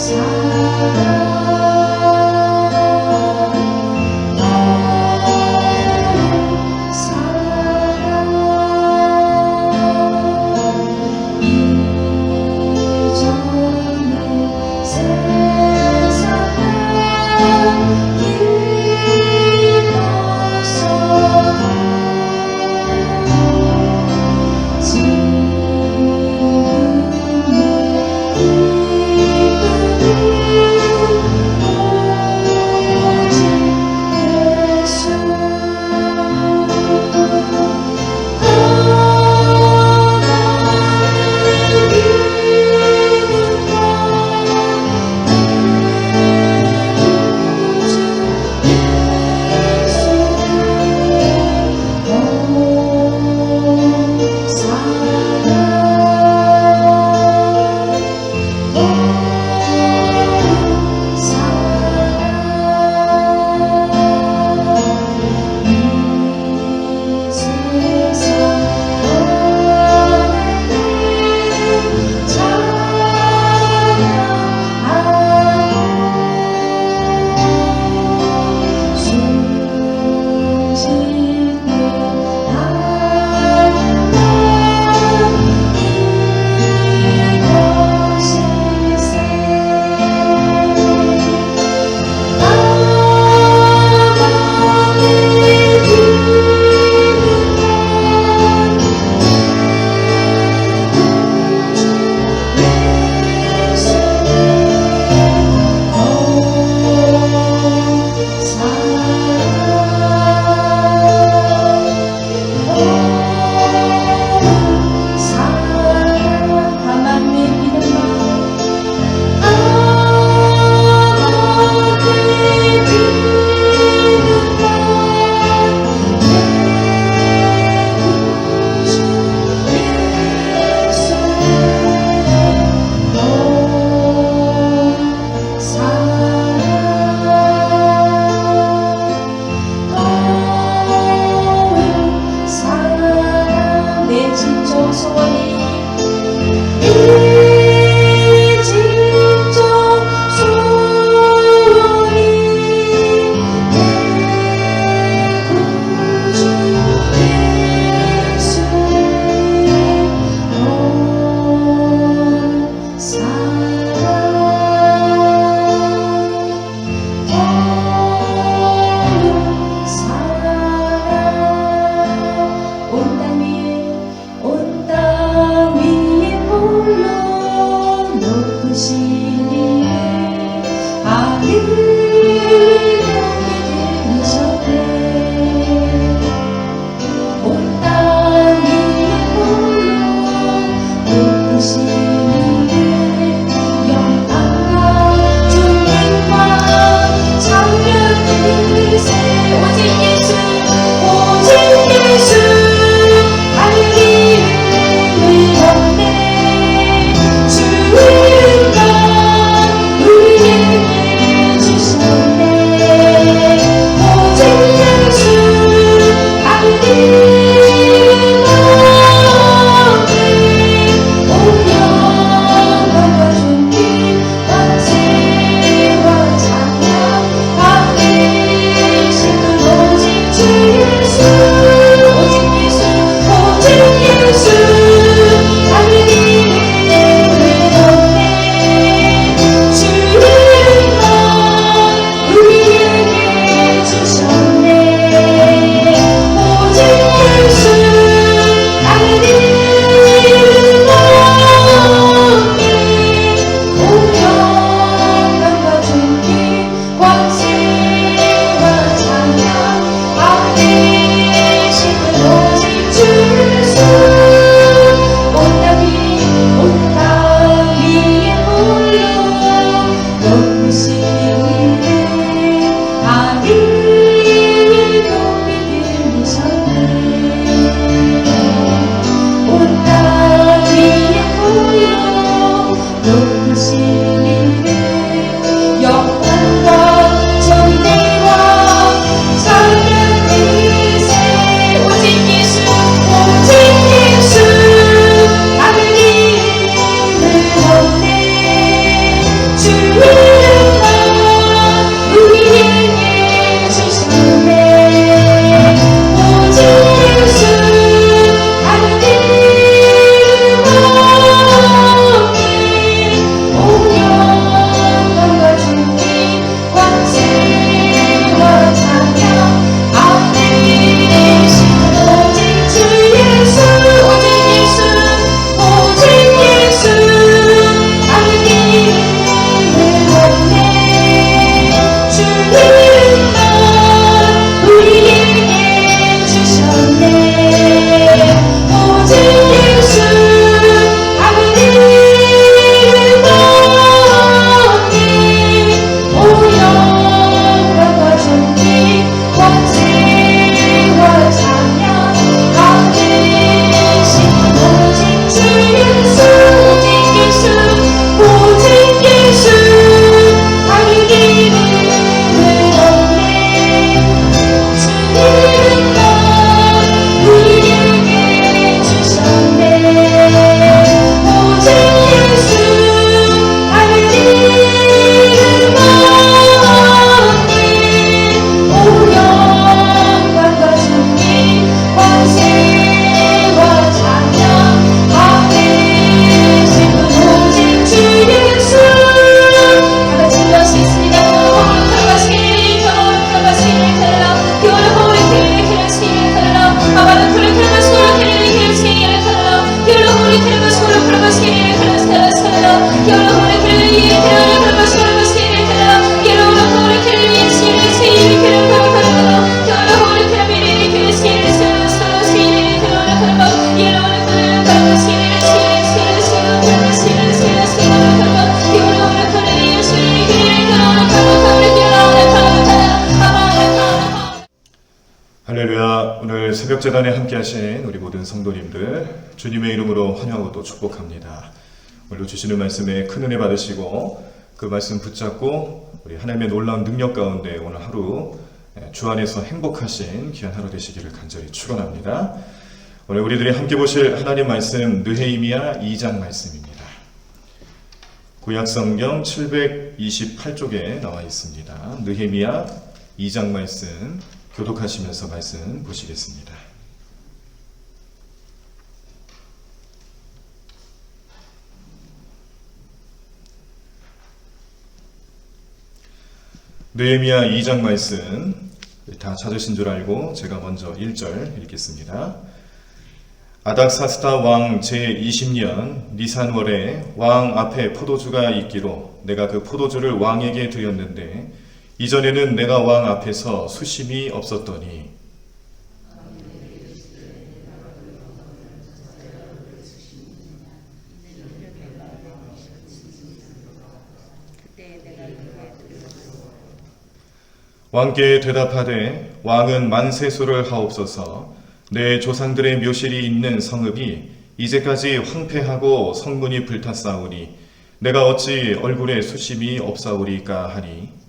사랑 새벽 재단에 함께 하신 우리 모든 성도님들 주님의 이름으로 환영하고 또 축복합니다. 오늘도 주시는 말씀에 큰 은혜 받으시고 그 말씀 붙잡고 우리 하나님의 놀라운 능력 가운데 오늘 하루 주 안에서 행복하신 귀한 하루 되시기를 간절히 축원합니다. 오늘 우리들이 함께 보실 하나님 말씀 느헤미야 2장 말씀입니다. 구약성경 728쪽에 나와 있습니다. 느헤미야 2장 말씀 교독하시면서 말씀 보시겠습니다. 느헤미야 2장 말씀 다 찾으신 줄 알고 제가 먼저 1절 읽겠습니다. 아닥사스다 왕 제20년 니산월에 왕 앞에 포도주가 있기로 내가 그 포도주를 왕에게 드렸는데 이전에는 내가 왕 앞에서 수심이 없었더니 왕께 대답하되 왕은 만세수를 하옵소서. 내 조상들의 묘실이 있는 성읍이 이제까지 황폐하고 성문이 불탔사오니 내가 어찌 얼굴에 수심이 없사오리까 하니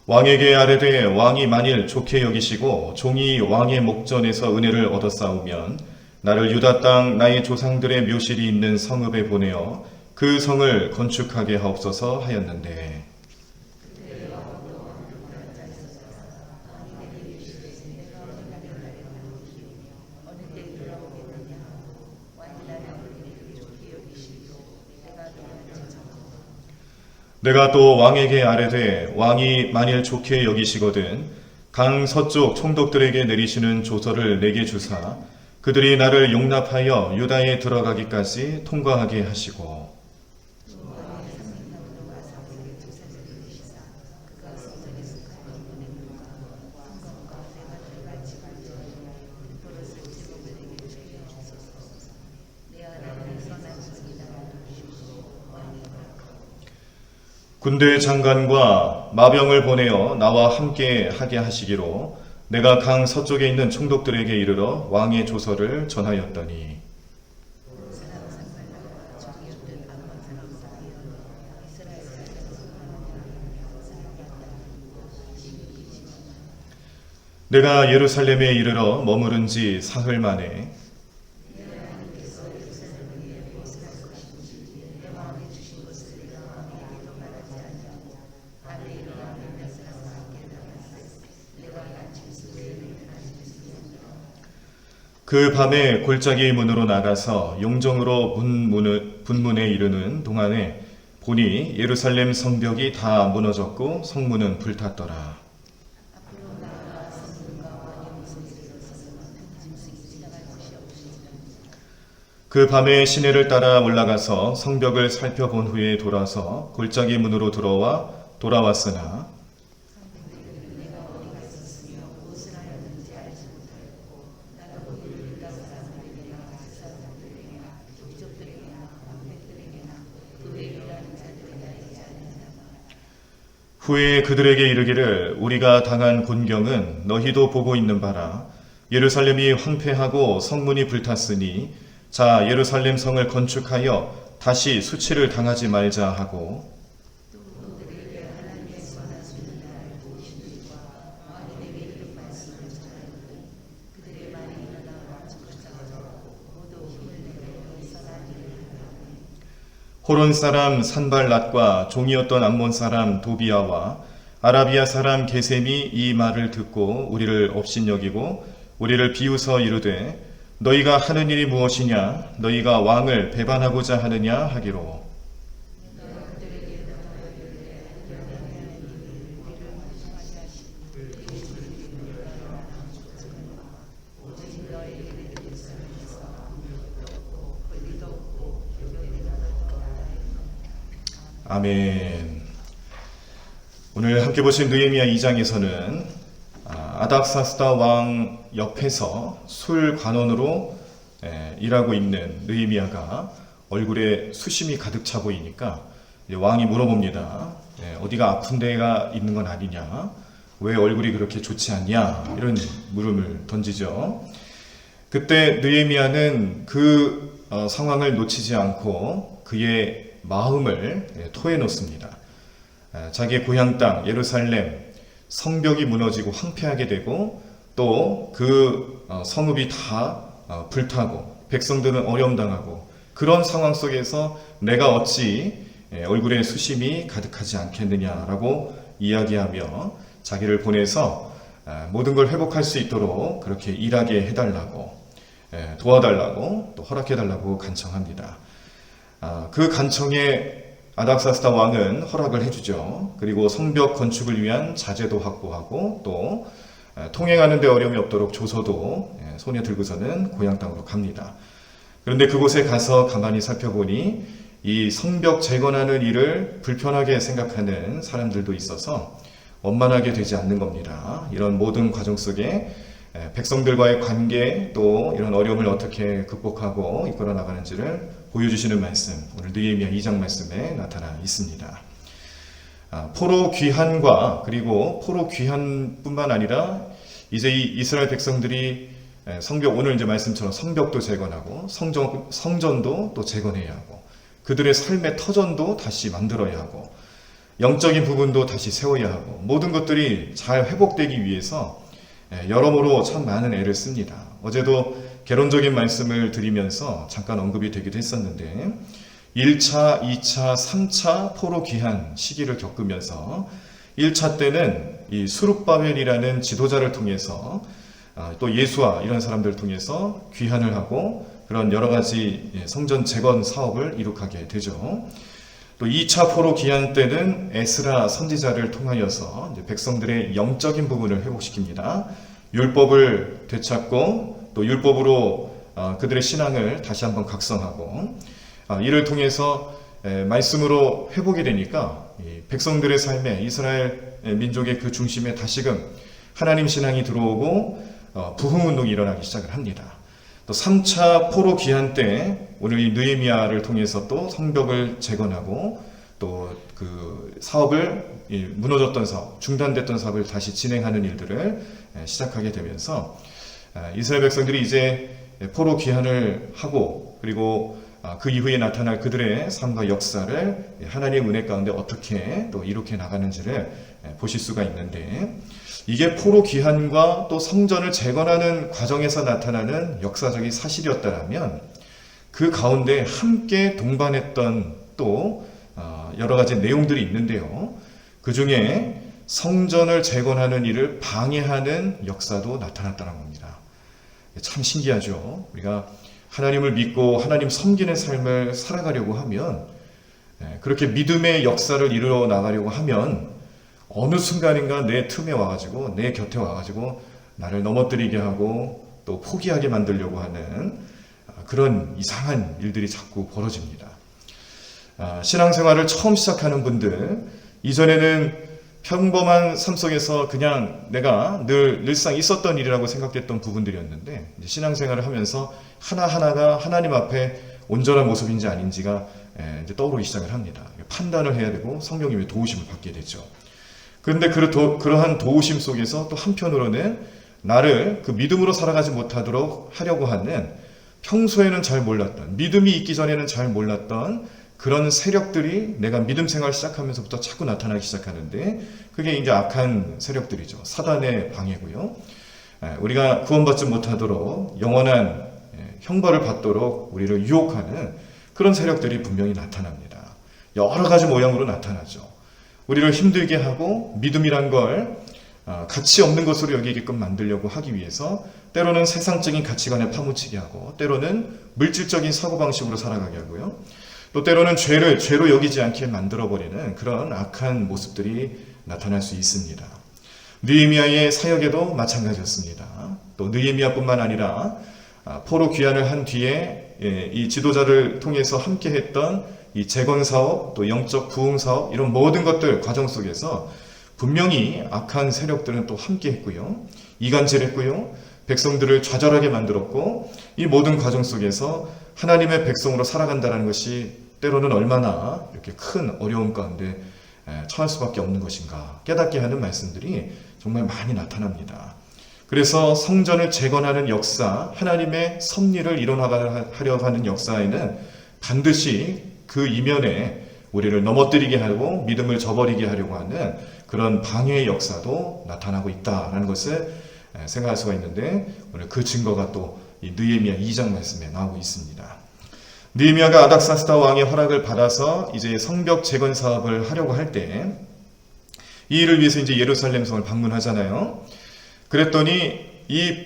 왕에게 아뢰되 왕이 만일 좋게 여기시고 종이 왕의 목전에서 은혜를 얻었사오면 나를 유다 땅 나의 조상들의 묘실이 있는 성읍에 보내어 그 성을 건축하게 하옵소서 하였는데 내가 또 왕에게 아뢰되 왕이 만일 좋게 여기시거든 강 서쪽 총독들에게 내리시는 조서를 내게 주사 그들이 나를 용납하여 유다에 들어가기까지 통과하게 하시고 군대 장관과 마병을 보내어 나와 함께 하게 하시기로 내가 강 서쪽에 있는 총독들에게 이르러 왕의 조서를 전하였더니 내가 예루살렘에 이르러 머무른 지 사흘 만에 그 밤에 골짜기 문으로 나가서 용정으로 분문에 이르는 동안에 보니 예루살렘 성벽이 다 무너졌고 성문은 불탔더라. 그 밤에 시내를 따라 올라가서 성벽을 살펴본 후에 돌아서 골짜기 문으로 돌아왔으나 후에 그들에게 이르기를 우리가 당한 곤경은 너희도 보고 있는 바라. 예루살렘이 황폐하고 성문이 불탔으니 자 예루살렘 성을 건축하여 다시 수치를 당하지 말자 하고 호론 사람 산발랏과 종이었던 암몬 사람 도비아와 아라비아 사람 게셈이 이 말을 듣고 우리를 업신여기고 우리를 비웃어 이르되 너희가 하는 일이 무엇이냐 너희가 왕을 배반하고자 하느냐 하기로 아멘. 오늘 함께 보신 느헤미야 2장에서는 아닥사스다 왕 옆에서 술 관원으로 일하고 있는 느헤미야가 얼굴에 수심이 가득 차 보이니까 이제 왕이 물어봅니다. 어디가 아픈 데가 있는 건 아니냐? 왜 얼굴이 그렇게 좋지 않냐? 이런 물음을 던지죠. 그때 느헤미야는 그 상황을 놓치지 않고 그의 마음을 토해 놓습니다. 자기의 고향 땅 예루살렘 성벽이 무너지고 황폐하게 되고 또 그 성읍이 다 불타고 백성들은 어려움당하고 그런 상황 속에서 내가 어찌 얼굴에 수심이 가득하지 않겠느냐라고 이야기하며 자기를 보내서 모든 걸 회복할 수 있도록 그렇게 일하게 해달라고 도와달라고 또 허락해달라고 간청합니다. 그 간청에 아닥사스다 왕은 허락을 해주죠. 그리고 성벽 건축을 위한 자재도 확보하고 또 통행하는 데 어려움이 없도록 조서도 손에 들고서는 고향 땅으로 갑니다. 그런데 그곳에 가서 가만히 살펴보니 이 성벽 재건하는 일을 불편하게 생각하는 사람들도 있어서 원만하게 되지 않는 겁니다. 이런 모든 과정 속에 백성들과의 관계 또 이런 어려움을 어떻게 극복하고 이끌어 나가는지를 보여주시는 말씀, 오늘 느헤미야 2장 말씀에 나타나 있습니다. 포로 귀환과 그리고 포로 귀환뿐만 아니라 이제 이 이스라엘 백성들이 성벽, 오늘 이제 말씀처럼 성벽도 재건하고 성전도 또 재건해야 하고 그들의 삶의 터전도 다시 만들어야 하고 영적인 부분도 다시 세워야 하고 모든 것들이 잘 회복되기 위해서 여러모로 참 많은 애를 씁니다. 어제도 개론적인 말씀을 드리면서 잠깐 언급이 되기도 했었는데 1차, 2차, 3차 포로 귀환 시기를 겪으면서 1차 때는 이 수룹바벨이라는 지도자를 통해서 또 예수와 이런 사람들을 통해서 귀환을 하고 그런 여러 가지 성전 재건 사업을 이룩하게 되죠. 또 2차 포로 귀환 때는 에스라 선지자를 통하여서 이제 백성들의 영적인 부분을 회복시킵니다. 율법을 되찾고 또 율법으로 그들의 신앙을 다시 한번 각성하고 이를 통해서 말씀으로 회복이 되니까 백성들의 삶에 이스라엘 민족의 그 중심에 다시금 하나님 신앙이 들어오고 부흥운동이 일어나기 시작을 합니다. 또 3차 포로 귀환 때 오늘 이 느헤미야를 통해서 또 성벽을 재건하고 또 그 사업을 무너졌던 사업, 중단됐던 사업을 다시 진행하는 일들을 시작하게 되면서 이스라엘 백성들이 이제 포로 귀환을 하고 그리고 그 이후에 나타날 그들의 삶과 역사를 하나님의 은혜 가운데 어떻게 또 이룩해 나가는지를 보실 수가 있는데 이게 포로 귀환과 또 성전을 재건하는 과정에서 나타나는 역사적인 사실이었다면 그 가운데 함께 동반했던 또 여러 가지 내용들이 있는데요. 그 중에 성전을 재건하는 일을 방해하는 역사도 나타났다는 겁니다. 참 신기하죠. 우리가 하나님을 믿고 하나님 섬기는 삶을 살아가려고 하면 그렇게 믿음의 역사를 이루어 나가려고 하면 어느 순간인가 내 틈에 와가지고 내 곁에 와가지고 나를 넘어뜨리게 하고 또 포기하게 만들려고 하는 그런 이상한 일들이 자꾸 벌어집니다. 신앙생활을 처음 시작하는 분들, 이전에는 평범한 삶 속에서 그냥 내가 늘상 있었던 일이라고 생각했던 부분들이었는데 신앙생활을 하면서 하나하나가 하나님 앞에 온전한 모습인지 아닌지가 이제 떠오르기 시작을 합니다. 판단을 해야 되고 성령님의 도우심을 받게 되죠. 그런데 그러한 도우심 속에서 또 한편으로는 나를 그 믿음으로 살아가지 못하도록 하려고 하는 평소에는 잘 몰랐던, 믿음이 있기 전에는 잘 몰랐던 그런 세력들이 내가 믿음 생활 시작하면서부터 자꾸 나타나기 시작하는데 그게 이제 악한 세력들이죠. 사단의 방해고요. 우리가 구원받지 못하도록 영원한 형벌을 받도록 우리를 유혹하는 그런 세력들이 분명히 나타납니다. 여러 가지 모양으로 나타나죠. 우리를 힘들게 하고 믿음이란 걸 가치 없는 것으로 여기게끔 만들려고 하기 위해서 때로는 세상적인 가치관에 파묻히게 하고 때로는 물질적인 사고방식으로 살아가게 하고요. 또 때로는 죄를 죄로 여기지 않게 만들어버리는 그런 악한 모습들이 나타날 수 있습니다. 느헤미야의 사역에도 마찬가지였습니다. 또 느헤미야뿐만 아니라 포로 귀환을 한 뒤에 이 지도자를 통해서 함께했던 이 재건사업, 또 영적 부흥사업 이런 모든 것들 과정 속에서 분명히 악한 세력들은 또 함께했고요. 이간질했고요. 백성들을 좌절하게 만들었고 이 모든 과정 속에서 하나님의 백성으로 살아간다는 것이 때로는 얼마나 이렇게 큰 어려움 가운데 처할 수밖에 없는 것인가 깨닫게 하는 말씀들이 정말 많이 나타납니다. 그래서 성전을 재건하는 역사, 하나님의 섭리를 이뤄나가려고 하는 역사에는 반드시 그 이면에 우리를 넘어뜨리게 하고 믿음을 저버리게 하려고 하는 그런 방해의 역사도 나타나고 있다라는 것을 생각할 수가 있는데, 오늘 그 증거가 또 이 느헤미야 2장 말씀에 나오고 있습니다. 느헤미야가 아닥사스다 왕의 허락을 받아서 이제 성벽 재건 사업을 하려고 할 때 이 일을 위해서 이제 예루살렘 성을 방문하잖아요. 그랬더니 이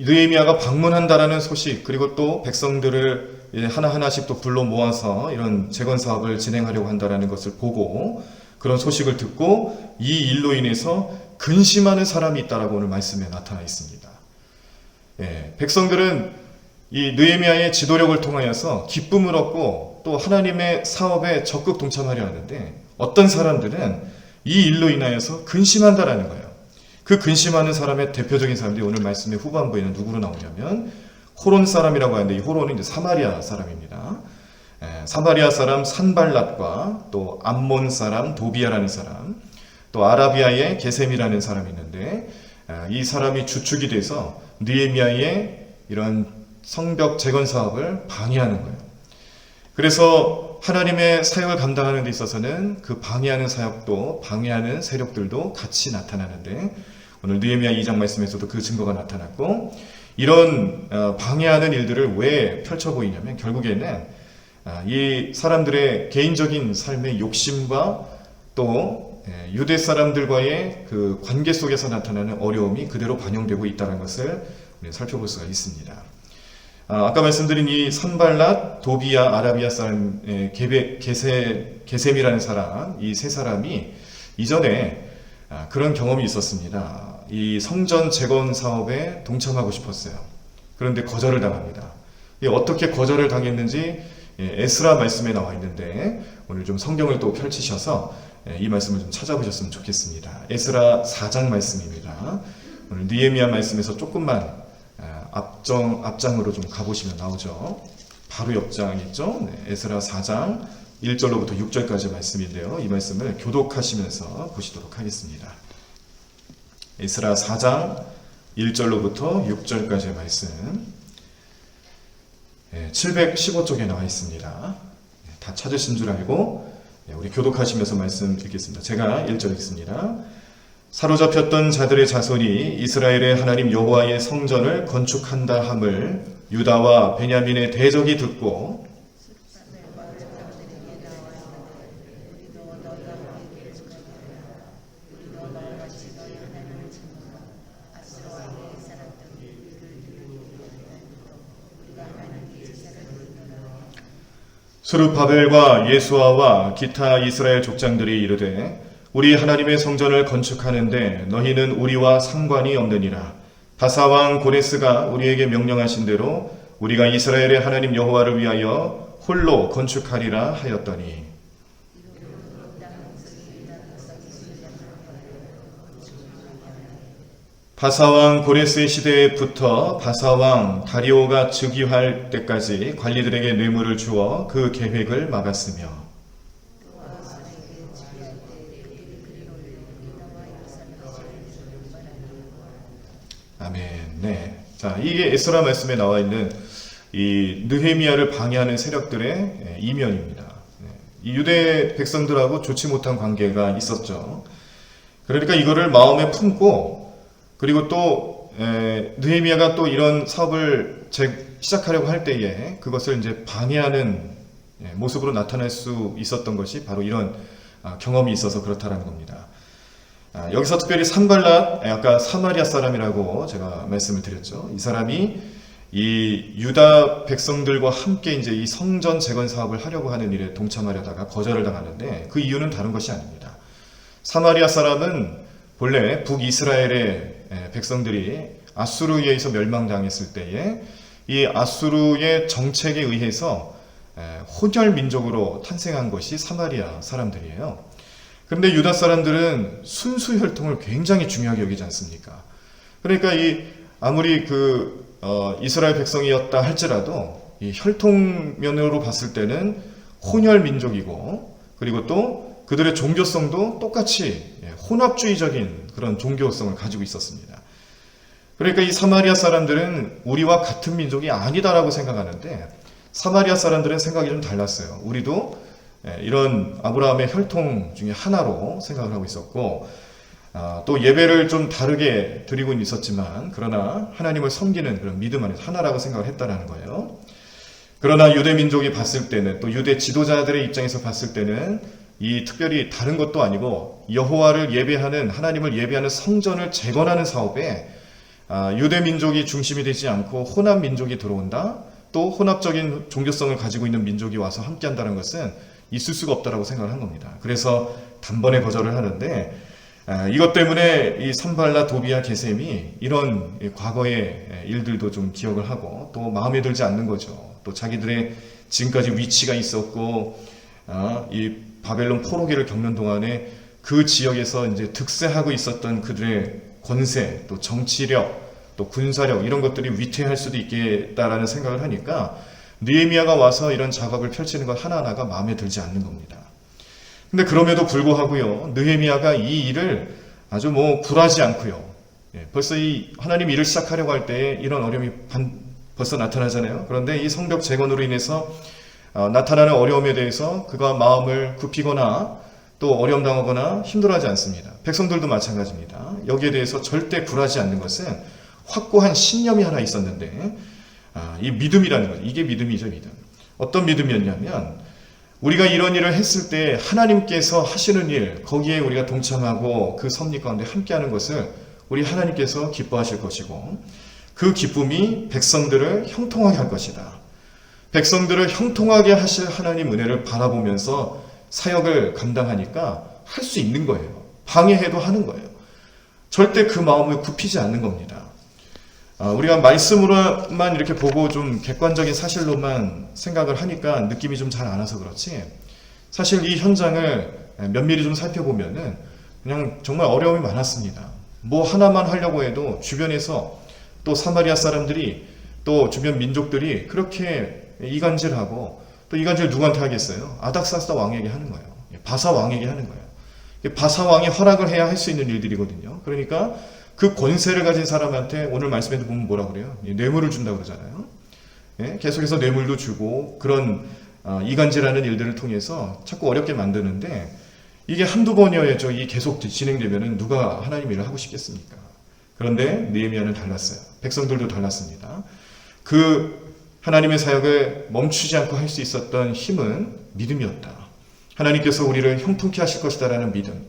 느헤미야가 방문한다라는 소식, 그리고 또 백성들을 하나하나씩 또 불러 모아서 이런 재건 사업을 진행하려고 한다라는 것을 보고, 그런 소식을 듣고 이 일로 인해서 근심하는 사람이 있다라고 오늘 말씀에 나타나 있습니다. 백성들은 이 느헤미야의 지도력을 통하여서 기쁨을 얻고 또 하나님의 사업에 적극 동참하려 하는데, 어떤 사람들은 이 일로 인하여서 근심한다라는 거예요. 그 근심하는 사람의 대표적인 사람들이 오늘 말씀의 후반부에는 누구로 나오냐면 호론 사람이라고 하는데, 이 호론은 이제 사마리아 사람입니다. 사마리아 사람 산발랏과 또 암몬 사람 도비아라는 사람, 또 아라비아의 게셈이라는 사람이 있는데, 이 사람이 주축이 돼서 느헤미야의 이런 성벽 재건 사업을 방해하는 거예요. 그래서 하나님의 사역을 감당하는 데 있어서는 그 방해하는 사역도, 방해하는 세력들도 같이 나타나는데, 오늘 느헤미야 2장 말씀에서도 그 증거가 나타났고, 이런 방해하는 일들을 왜 펼쳐 보이냐면 결국에는 이 사람들의 개인적인 삶의 욕심과 또 유대 사람들과의 그 관계 속에서 나타나는 어려움이 그대로 반영되고 있다는 것을 우리 살펴볼 수가 있습니다. 아까 말씀드린 이 산발랏, 도비아, 아라비아 사람, 게셈이라는 사람, 이 세 사람이 이전에 그런 경험이 있었습니다. 이 성전 재건 사업에 동참하고 싶었어요. 그런데 거절을 당합니다. 어떻게 거절을 당했는지 에스라 말씀에 나와 있는데, 오늘 좀 성경을 또 펼치셔서 이 말씀을 좀 찾아보셨으면 좋겠습니다. 에스라 4장 말씀입니다. 오늘 느헤미야 말씀에서 조금만 앞장으로 좀 가보시면 나오죠. 바로 옆장 있죠. 에스라 4장 1절로부터 6절까지 말씀인데요. 이 말씀을 교독하시면서 보시도록 하겠습니다. 에스라 4장 1절로부터 6절까지의 말씀, 715쪽에 나와 있습니다. 다 찾으신 줄 알고 우리 교독하시면서 말씀 읽겠습니다. 제가 1절 읽습니다. 사로잡혔던 자들의 자손이 이스라엘의 하나님 여호와의 성전을 건축한다 함을 유다와 베냐민의 대적이 듣고 스룹바벨과 예수아와 기타 이스라엘 족장들이 이르되 우리 하나님의 성전을 건축하는데 너희는 우리와 상관이 없느니라. 바사왕 고레스가 우리에게 명령하신 대로 우리가 이스라엘의 하나님 여호와를 위하여 홀로 건축하리라 하였더니, 바사왕 고레스의 시대부터 바사왕 다리오가 즉위할 때까지 관리들에게 뇌물을 주어 그 계획을 막았으며, 아멘. 네. 자, 이게 에스라 말씀에 나와 있는 이 느헤미야를 방해하는 세력들의 이면입니다. 이 유대 백성들하고 좋지 못한 관계가 있었죠. 그러니까 이거를 마음에 품고, 그리고 또 느헤미야가 또 이런 사업을 시작하려고 할 때에 그것을 이제 방해하는 모습으로 나타날 수 있었던 것이 바로 이런 경험이 있어서 그렇다라는 겁니다. 여기서 특별히 산발랏, 아까 사마리아 사람이라고 제가 말씀을 드렸죠. 이 사람이 이 유다 백성들과 함께 이제 이 성전 재건 사업을 하려고 하는 일에 동참하려다가 거절을 당하는데, 그 이유는 다른 것이 아닙니다. 사마리아 사람은 본래 북이스라엘의 백성들이 아수르에 의해서 멸망당했을 때에 이 아수르의 정책에 의해서 혼혈 민족으로 탄생한 것이 사마리아 사람들이에요. 그런데 유다 사람들은 순수 혈통을 굉장히 중요하게 여기지 않습니까? 그러니까 아무리 이스라엘 백성이었다 할지라도 이 혈통면으로 봤을 때는 혼혈 민족이고, 그리고 또 그들의 종교성도 똑같이 혼합주의적인 그런 종교성을 가지고 있었습니다. 그러니까 이 사마리아 사람들은 우리와 같은 민족이 아니다라고 생각하는데, 사마리아 사람들은 생각이 좀 달랐어요. 우리도 이런 아브라함의 혈통 중에 하나로 생각을 하고 있었고, 또 예배를 좀 다르게 드리고는 있었지만, 그러나 하나님을 섬기는 그런 믿음 안에서 하나라고 생각을 했다라는 거예요. 그러나 유대 민족이 봤을 때는, 또 유대 지도자들의 입장에서 봤을 때는 이 특별히 다른 것도 아니고 여호와를 예배하는, 하나님을 예배하는 성전을 재건하는 사업에 유대 민족이 중심이 되지 않고 혼합 민족이 들어온다, 또 혼합적인 종교성을 가지고 있는 민족이 와서 함께한다는 것은 있을 수가 없다라고 생각을 한 겁니다. 그래서 단번에 거절을 하는데, 이것 때문에 이 산발라, 도비아, 게셈이 이런 과거의 일들도 좀 기억을 하고 또 마음에 들지 않는 거죠. 또 자기들의 지금까지 위치가 있었고, 이 바벨론 포로기를 겪는 동안에 그 지역에서 이제 득세하고 있었던 그들의 권세, 또 정치력, 또 군사력, 이런 것들이 위태할 수도 있겠다라는 생각을 하니까 느헤미야가 와서 이런 작업을 펼치는 것 하나하나가 마음에 들지 않는 겁니다. 근데 그럼에도 불구하고요, 느헤미야가 이 일을 아주 굴하지 않고요, 벌써 이 하나님 일을 시작하려고 할 때 이런 어려움이 벌써 나타나잖아요. 그런데 이 성벽 재건으로 인해서 나타나는 어려움에 대해서 그가 마음을 굽히거나 또 어려움 당하거나 힘들어하지 않습니다. 백성들도 마찬가지입니다. 여기에 대해서 절대 굴하지 않는 것은 확고한 신념이 하나 있었는데, 이 믿음이라는 것, 이게 믿음이죠. 믿음. 어떤 믿음이었냐면, 우리가 이런 일을 했을 때 하나님께서 하시는 일, 거기에 우리가 동참하고 그 섭리 가운데 함께하는 것을 우리 하나님께서 기뻐하실 것이고, 그 기쁨이 백성들을 형통하게 할 것이다. 백성들을 형통하게 하실 하나님 은혜를 바라보면서 사역을 감당하니까 할 수 있는 거예요. 방해해도 하는 거예요. 절대 그 마음을 굽히지 않는 겁니다. 우리가 말씀으로만 이렇게 보고 좀 객관적인 사실로만 생각을 하니까 느낌이 좀 잘 안 와서 그렇지, 사실 이 현장을 면밀히 좀 살펴보면은 그냥 정말 어려움이 많았습니다. 뭐 하나만 하려고 해도 주변에서 또 사마리아 사람들이, 또 주변 민족들이 그렇게 이간질하고, 또 이간질 누구한테 하겠어요? 아닥사스다 왕에게 하는 거예요. 바사 왕에게 하는 거예요. 바사 왕이 허락을 해야 할 수 있는 일들이거든요. 그러니까 그 권세를 가진 사람한테 오늘 말씀에도 보면 뭐라 그래요? 뇌물을 준다고 그러잖아요. 계속해서 뇌물도 주고 그런 이간질하는 일들을 통해서 자꾸 어렵게 만드는데, 이게 한두 번이어야죠. 이 계속 진행되면은 누가 하나님 일을 하고 싶겠습니까? 그런데 느헤미야는 달랐어요. 백성들도 달랐습니다. 그 하나님의 사역을 멈추지 않고 할 수 있었던 힘은 믿음이었다. 하나님께서 우리를 형통케 하실 것이다라는 믿음.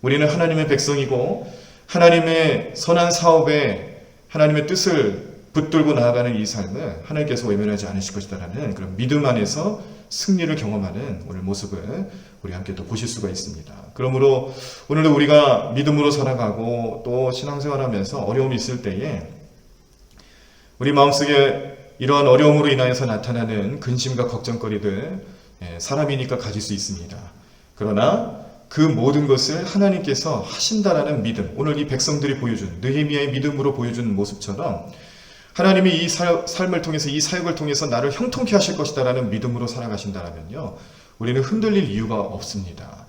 우리는 하나님의 백성이고 하나님의 선한 사업에 하나님의 뜻을 붙들고 나아가는 이 삶을 하나님께서 외면하지 않으실 것이다라는 그런 믿음 안에서 승리를 경험하는 오늘 모습을 우리 함께 또 보실 수가 있습니다. 그러므로 오늘도 우리가 믿음으로 살아가고 또 신앙생활하면서 어려움이 있을 때에 우리 마음속에 이러한 어려움으로 인하여서 나타나는 근심과 걱정거리들, 사람이니까 가질 수 있습니다. 그러나 그 모든 것을 하나님께서 하신다라는 믿음, 오늘 이 백성들이 보여준, 느헤미야의 믿음으로 보여준 모습처럼 하나님이 이 삶을 통해서, 이 사역을 통해서 나를 형통케 하실 것이다라는 믿음으로 살아가신다면요, 우리는 흔들릴 이유가 없습니다.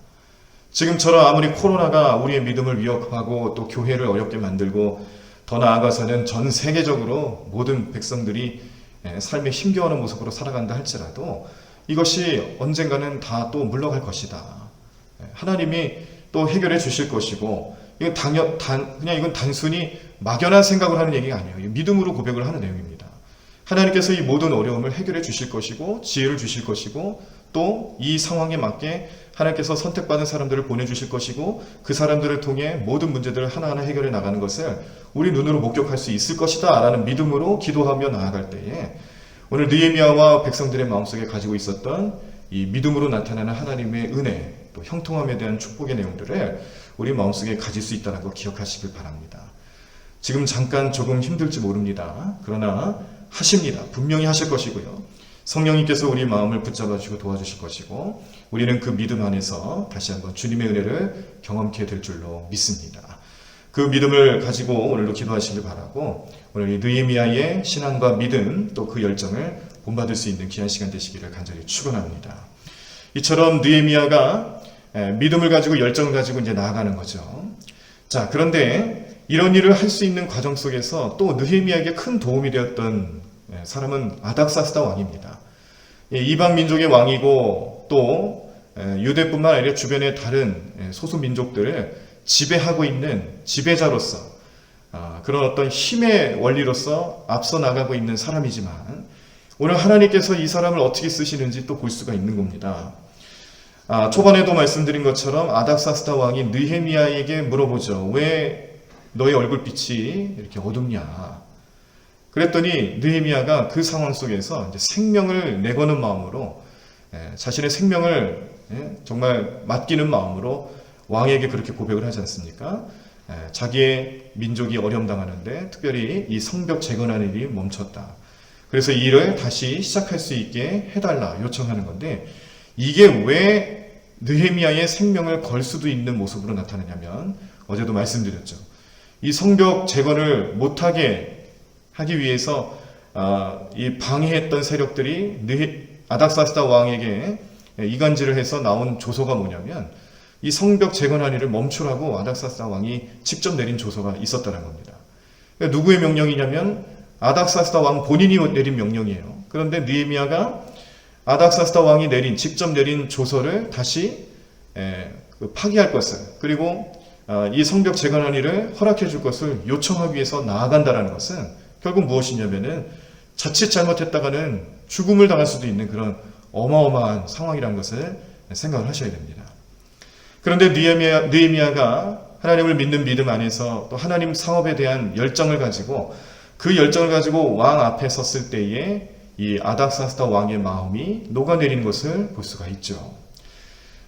지금처럼 아무리 코로나가 우리의 믿음을 위협하고 또 교회를 어렵게 만들고 더 나아가서는 전 세계적으로 모든 백성들이 삶에 힘겨워하는 모습으로 살아간다 할지라도 이것이 언젠가는 다 또 물러갈 것이다. 하나님이 또 해결해 주실 것이고, 이건 그냥 이건 단순히 막연한 생각을 하는 얘기가 아니에요. 믿음으로 고백을 하는 내용입니다. 하나님께서 이 모든 어려움을 해결해 주실 것이고 지혜를 주실 것이고 또 이 상황에 맞게 하나님께서 선택받은 사람들을 보내주실 것이고 그 사람들을 통해 모든 문제들을 하나하나 해결해 나가는 것을 우리 눈으로 목격할 수 있을 것이다 라는 믿음으로 기도하며 나아갈 때에 오늘 느헤미야와 백성들의 마음속에 가지고 있었던 이 믿음으로 나타나는 하나님의 은혜, 또 형통함에 대한 축복의 내용들을 우리 마음속에 가질 수 있다는 거 기억하시길 바랍니다. 지금 잠깐 조금 힘들지 모릅니다. 그러나 하십니다. 분명히 하실 것이고요. 성령님께서 우리 마음을 붙잡아 주시고 도와주실 것이고 우리는 그 믿음 안에서 다시 한번 주님의 은혜를 경험케 될 줄로 믿습니다. 그 믿음을 가지고 오늘도 기도하시길 바라고 오늘 이 느헤미야의 신앙과 믿음 또 그 열정을 본받을 수 있는 귀한 시간 되시기를 간절히 축원합니다. 이처럼 느헤미야가 믿음을 가지고 열정을 가지고 이제 나아가는 거죠. 자, 그런데 이런 일을 할 수 있는 과정 속에서 또 느헤미야에게 큰 도움이 되었던 사람은 아닥사스다 왕입니다. 이방 민족의 왕이고 또 유대뿐만 아니라 주변의 다른 소수 민족들을 지배하고 있는 지배자로서 그런 어떤 힘의 원리로서 앞서 나가고 있는 사람이지만 오늘 하나님께서 이 사람을 어떻게 쓰시는지 또 볼 수가 있는 겁니다. 초반에도 말씀드린 것처럼 아닥사스다 왕이 느헤미야에게 물어보죠. 왜 너의 얼굴빛이 이렇게 어둡냐? 그랬더니 느헤미야가 그 상황 속에서 이제 생명을 내거는 마음으로 자신의 생명을 정말 맡기는 마음으로 왕에게 그렇게 고백을 하지 않습니까? 자기의 민족이 어려움당하는데 특별히 이 성벽 재건하는 일이 멈췄다. 그래서 이 일을 다시 시작할 수 있게 해달라 요청하는 건데 이게 왜 느헤미야의 생명을 걸 수도 있는 모습으로 나타나냐면 어제도 말씀드렸죠. 이 성벽 재건을 못하게 하기 위해서 이 방해했던 세력들이 아닥사스다 왕에게 이간질을 해서 나온 조서가 뭐냐면 이 성벽 재건한 일을 멈추라고 아닥사스다 왕이 직접 내린 조서가 있었다는 겁니다. 그러니까 누구의 명령이냐면 아닥사스다 왕 본인이 내린 명령이에요. 그런데 느헤미야가 아닥사스다 왕이 직접 내린 조서를 다시 파기할 것을 그리고 이 성벽 재건한 일을 허락해 줄 것을 요청하기 위해서 나아간다는 것은 결국 무엇이냐면은 자칫 잘못했다가는 죽음을 당할 수도 있는 그런 어마어마한 상황이라는 것을 생각을 하셔야 됩니다. 그런데 느헤미야가 하나님을 믿는 믿음 안에서 또 하나님 사업에 대한 열정을 가지고 그 열정을 가지고 왕 앞에 섰을 때에 이 아닥사스다 왕의 마음이 녹아내리는 것을 볼 수가 있죠.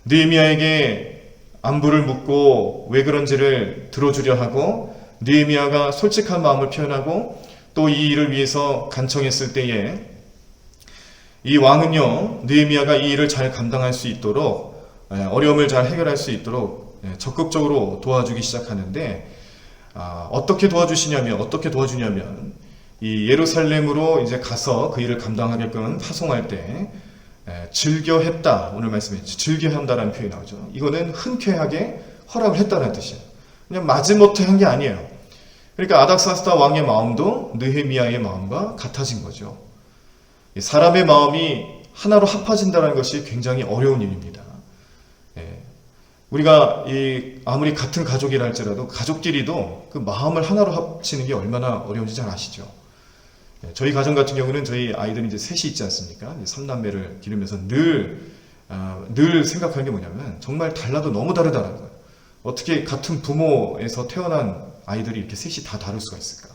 느헤미야에게 안부를 묻고 왜 그런지를 들어주려 하고 느헤미야가 솔직한 마음을 표현하고 또 이 일을 위해서 간청했을 때에 이 왕은요 느헤미야가 이 일을 잘 감당할 수 있도록 어려움을 잘 해결할 수 있도록 적극적으로 도와주기 시작하는데 어떻게 도와주냐면 이 예루살렘으로 이제 가서 그 일을 감당하게끔 파송할 때 즐겨 했다. 오늘 말씀에 즐겨 한다라는 표현이 나오죠. 이거는 흔쾌하게 허락을 했다는 뜻이에요. 그냥 마지못해 한 게 아니에요. 그러니까 아닥사스다 왕의 마음도 느헤미야의 마음과 같아진 거죠. 사람의 마음이 하나로 합해진다는 것이 굉장히 어려운 일입니다. 우리가 아무리 같은 가족이라 할지라도 가족끼리도 그 마음을 하나로 합치는 게 얼마나 어려운지 잘 아시죠? 저희 가정 같은 경우는 저희 아이들이 이제 셋이 있지 않습니까? 3남매를 기르면서 늘 생각하는 게 뭐냐면 정말 달라도 너무 다르다는 거예요. 어떻게 같은 부모에서 태어난 아이들이 이렇게 셋이 다 다를 수가 있을까?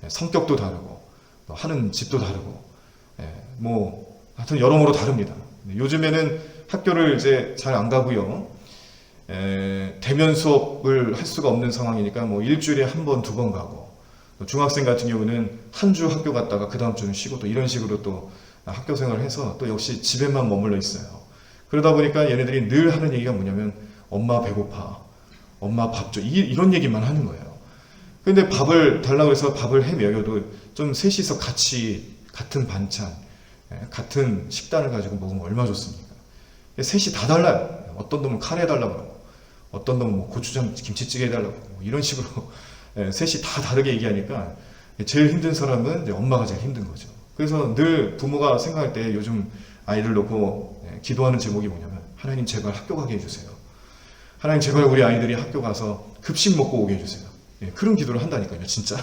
성격도 다르고 하는 집도 다르고 하여튼 여러모로 다릅니다. 요즘에는 학교를 이제 잘 안 가고요. 대면 수업을 할 수가 없는 상황이니까 일주일에 한 번, 두 번 가고 중학생 같은 경우는 한 주 학교 갔다가 그 다음 주는 쉬고 또 이런 식으로 또 학교 생활을 해서 또 역시 집에만 머물러 있어요. 그러다 보니까 얘네들이 늘 하는 얘기가 뭐냐면 엄마 배고파, 엄마 밥 줘, 이런 얘기만 하는 거예요. 근데 밥을 달라고 해서 밥을 해 먹여도 좀 셋이서 같이 같은 반찬, 같은 식단을 가지고 먹으면 얼마나 좋습니까? 셋이 다 달라요. 어떤 놈은 카레 해달라고 그러고 어떤 놈은 고추장 김치찌개 해달라고 그러고 이런 식으로 셋이 다 다르게 얘기하니까 제일 힘든 사람은 이제 엄마가 제일 힘든 거죠. 그래서 늘 부모가 생각할 때 요즘 아이를 놓고 기도하는 제목이 뭐냐면 하나님 제발 학교 가게 해주세요. 하나님 제발 우리 아이들이 학교 가서 급식 먹고 오게 해주세요. 그런 기도를 한다니까요, 진짜.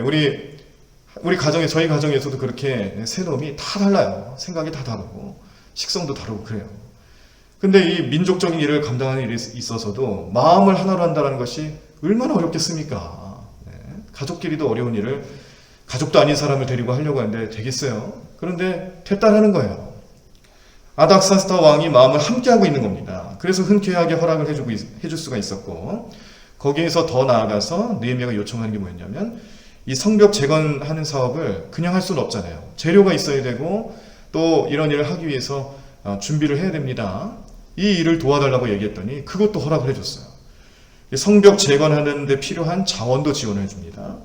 우리 가정에 저희 가정에서도 그렇게 세 놈이 다 달라요. 생각이 다 다르고 식성도 다르고 그래요. 근데 이 민족적인 일을 감당하는 일에 있어서도 마음을 하나로 한다는 것이 얼마나 어렵겠습니까? 가족끼리도 어려운 일을 가족도 아닌 사람을 데리고 하려고 하는데 되겠어요? 그런데 됐다라는 거예요. 아닥사스다 왕이 마음을 함께하고 있는 겁니다. 그래서 흔쾌하게 허락을 해줄 수가 있었고 거기에서 더 나아가서 느헤미야가 요청하는 게 뭐였냐면 이 성벽 재건하는 사업을 그냥 할 수는 없잖아요. 재료가 있어야 되고 또 이런 일을 하기 위해서 준비를 해야 됩니다. 이 일을 도와달라고 얘기했더니 그것도 허락을 해줬어요. 성벽 재건하는 데 필요한 자원도 지원해 줍니다.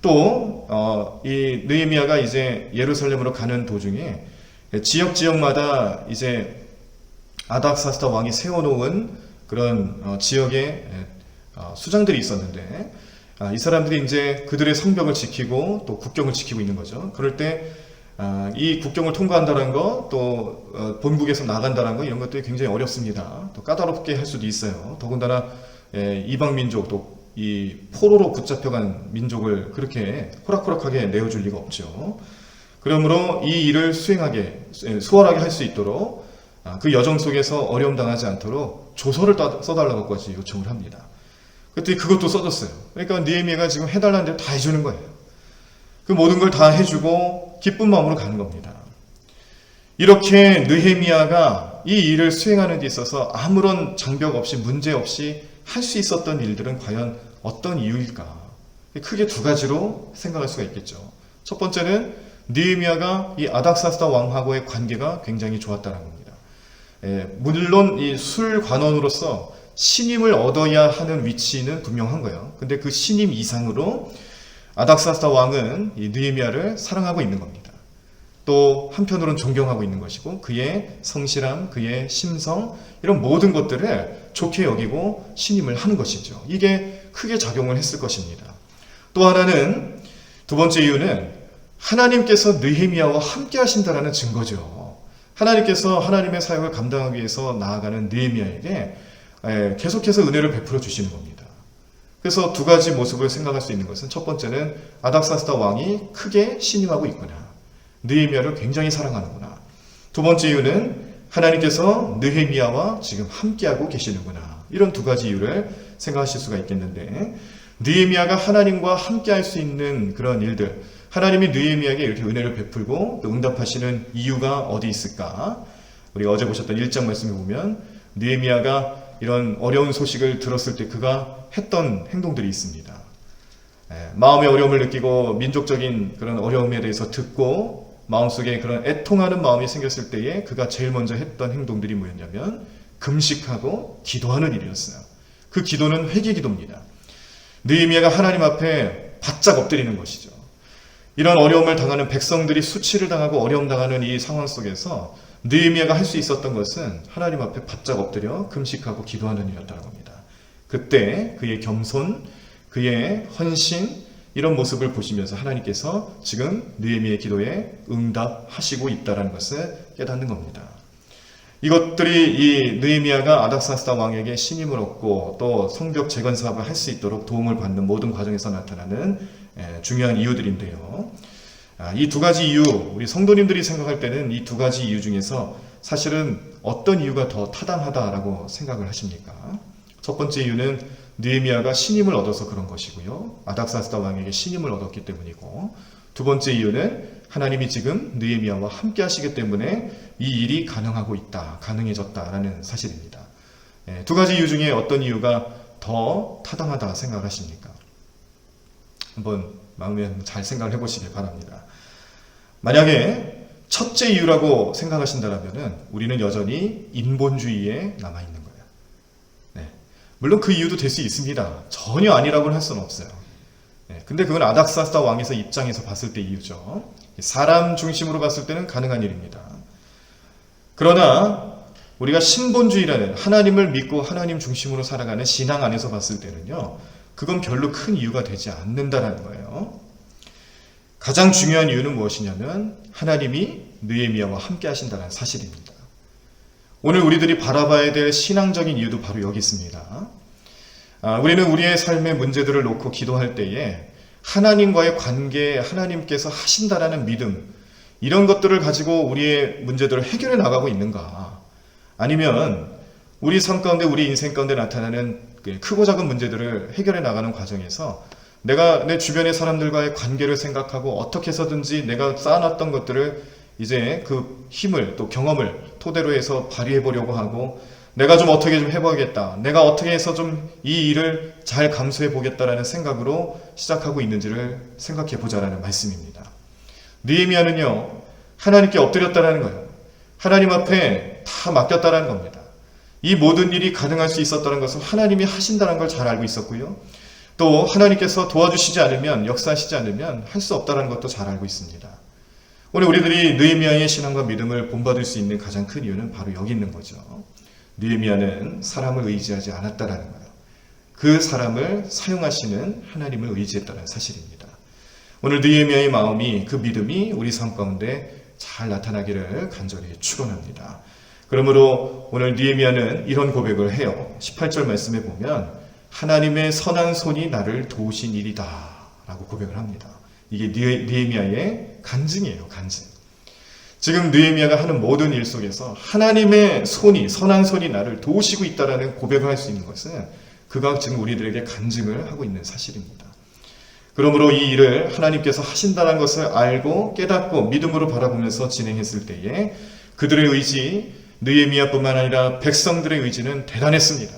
또 이 느헤미야가 이제 예루살렘으로 가는 도중에 지역마다 이제 아닥사스다 왕이 세워놓은 그런 지역의 수장들이 있었는데, 이 사람들이 이제 그들의 성벽을 지키고 또 국경을 지키고 있는 거죠. 그럴 때 이 국경을 통과한다는 거, 또 본국에서 나간다는 거, 이런 것들이 굉장히 어렵습니다. 또 까다롭게 할 수도 있어요. 더군다나 이방 민족, 또 이 포로로 붙잡혀간 민족을 그렇게 호락호락하게 내어줄 리가 없죠. 그러므로 이 일을 수월하게 할 수 있도록 그 여정 속에서 어려움 당하지 않도록 조서를 써달라고까지 요청을 합니다. 그때 그것도 써줬어요. 그러니까 느헤미야가 지금 해달라는 대로 다 해주는 거예요. 그 모든 걸 다 해주고 기쁜 마음으로 가는 겁니다. 이렇게 느헤미야가 이 일을 수행하는 데 있어서 아무런 장벽 없이, 문제 없이 할 수 있었던 일들은 과연 어떤 이유일까? 크게 두 가지로 생각할 수가 있겠죠. 첫 번째는 느헤미야가 이 아닥사스다 왕하고의 관계가 굉장히 좋았다는 겁니다. 물론 이 술관원으로서 신임을 얻어야 하는 위치는 분명한 거예요. 근데 그 신임 이상으로 아닥사스다 왕은 이 느헤미야를 사랑하고 있는 겁니다. 또 한편으로는 존경하고 있는 것이고, 그의 성실함, 그의 심성, 이런 모든 것들을 좋게 여기고 신임을 하는 것이죠. 이게 크게 작용을 했을 것입니다. 또 하나는, 두 번째 이유는 하나님께서 느헤미야와 함께 하신다라는 증거죠. 하나님께서 하나님의 사역을 감당하기 위해서 나아가는 느헤미야에게 계속해서 은혜를 베풀어 주시는 겁니다. 그래서 두 가지 모습을 생각할 수 있는 것은, 첫 번째는 아닥사스다 왕이 크게 신임하고 있구나, 느헤미야를 굉장히 사랑하는구나. 두 번째 이유는 하나님께서 느헤미야와 지금 함께하고 계시는구나. 이런 두 가지 이유를 생각하실 수가 있겠는데, 느헤미야가 하나님과 함께할 수 있는 그런 일들, 하나님이 느헤미야에게 이렇게 은혜를 베풀고 또 응답하시는 이유가 어디 있을까? 우리가 어제 보셨던 1장 말씀에 보면 느헤미야가 이런 어려운 소식을 들었을 때 그가 했던 행동들이 있습니다. 마음의 어려움을 느끼고 민족적인 그런 어려움에 대해서 듣고 마음속에 그런 애통하는 마음이 생겼을 때에 그가 제일 먼저 했던 행동들이 뭐였냐면 금식하고 기도하는 일이었어요. 그 기도는 회개 기도입니다. 느헤미야가 하나님 앞에 바짝 엎드리는 것이죠. 이런 어려움을 당하는 백성들이 수치를 당하고 어려움 당하는 이 상황 속에서 느헤미야가 할 수 있었던 것은 하나님 앞에 바짝 엎드려 금식하고 기도하는 일이었다는 겁니다. 그때 그의 겸손, 그의 헌신, 이런 모습을 보시면서 하나님께서 지금 느헤미야의 기도에 응답하시고 있다는 것을 깨닫는 겁니다. 이것들이 이 느헤미야가 아닥사스다 왕에게 신임을 얻고 또 성벽 재건 사업을 할 수 있도록 도움을 받는 모든 과정에서 나타나는 중요한 이유들인데요. 이 두 가지 이유, 우리 성도님들이 생각할 때는 이 두 가지 이유 중에서 사실은 어떤 이유가 더 타당하다라고 생각을 하십니까? 첫 번째 이유는 느헤미야가 신임을 얻어서 그런 것이고요. 아닥사스다 왕에게 신임을 얻었기 때문이고, 두 번째 이유는 하나님이 지금 느헤미야와 함께 하시기 때문에 이 일이 가능해졌다라는 사실입니다. 두 가지 이유 중에 어떤 이유가 더 타당하다 생각하십니까? 한번 마음에 잘 생각을 해보시길 바랍니다. 만약에 첫째 이유라고 생각하신다면 우리는 여전히 인본주의에 남아있는 거예요. 물론 그 이유도 될 수 있습니다. 전혀 아니라고는 할 수는 없어요. 근데 그건 아닥사스다 왕에서 입장에서 봤을 때 이유죠. 사람 중심으로 봤을 때는 가능한 일입니다. 그러나 우리가 신본주의라는 하나님을 믿고 하나님 중심으로 살아가는 신앙 안에서 봤을 때는요, 그건 별로 큰 이유가 되지 않는다라는 거예요. 가장 중요한 이유는 무엇이냐면 하나님이 느헤미야와 함께 하신다는 사실입니다. 오늘 우리들이 바라봐야 될 신앙적인 이유도 바로 여기 있습니다. 우리는 우리의 삶의 문제들을 놓고 기도할 때에 하나님과의 관계에 하나님께서 하신다라는 믿음, 이런 것들을 가지고 우리의 문제들을 해결해 나가고 있는가? 아니면 우리 삶 가운데, 우리 인생 가운데 나타나는 크고 작은 문제들을 해결해 나가는 과정에서 내가 내 주변의 사람들과의 관계를 생각하고 어떻게 해서든지 내가 쌓아놨던 것들을 이제 그 힘을 또 경험을 토대로 해서 발휘해 보려고 하고, 내가 좀 어떻게 좀 해보겠다, 내가 어떻게 해서 좀 이 일을 잘 감수해 보겠다라는 생각으로 시작하고 있는지를 생각해 보자라는 말씀입니다. 느헤미야는요, 하나님께 엎드렸다라는 거예요. 하나님 앞에 다 맡겼다라는 겁니다. 이 모든 일이 가능할 수 있었다는 것은 하나님이 하신다는 걸 잘 알고 있었고요. 또 하나님께서 도와주시지 않으면, 역사하시지 않으면 할 수 없다는 것도 잘 알고 있습니다. 오늘 우리들이 느헤미야의 신앙과 믿음을 본받을 수 있는 가장 큰 이유는 바로 여기 있는 거죠. 느헤미야는 사람을 의지하지 않았다라는 거예요. 그 사람을 사용하시는 하나님을 의지했다는 사실입니다. 오늘 느헤미야의 마음이, 그 믿음이 우리 삶 가운데 잘 나타나기를 간절히 축원합니다. 그러므로 오늘 느헤미야는 이런 고백을 해요. 18절 말씀에 보면 하나님의 선한 손이 나를 도우신 일이다 라고 고백을 합니다. 이게 느헤미야의 간증이에요. 간증. 지금 느헤미야가 하는 모든 일 속에서 하나님의 손이, 선한 손이 나를 도우시고 있다라는 고백을 할 수 있는 것은 그가 지금 우리들에게 간증을 하고 있는 사실입니다. 그러므로 이 일을 하나님께서 하신다는 것을 알고 깨닫고 믿음으로 바라보면서 진행했을 때에 그들의 의지, 느헤미야뿐만 아니라 백성들의 의지는 대단했습니다.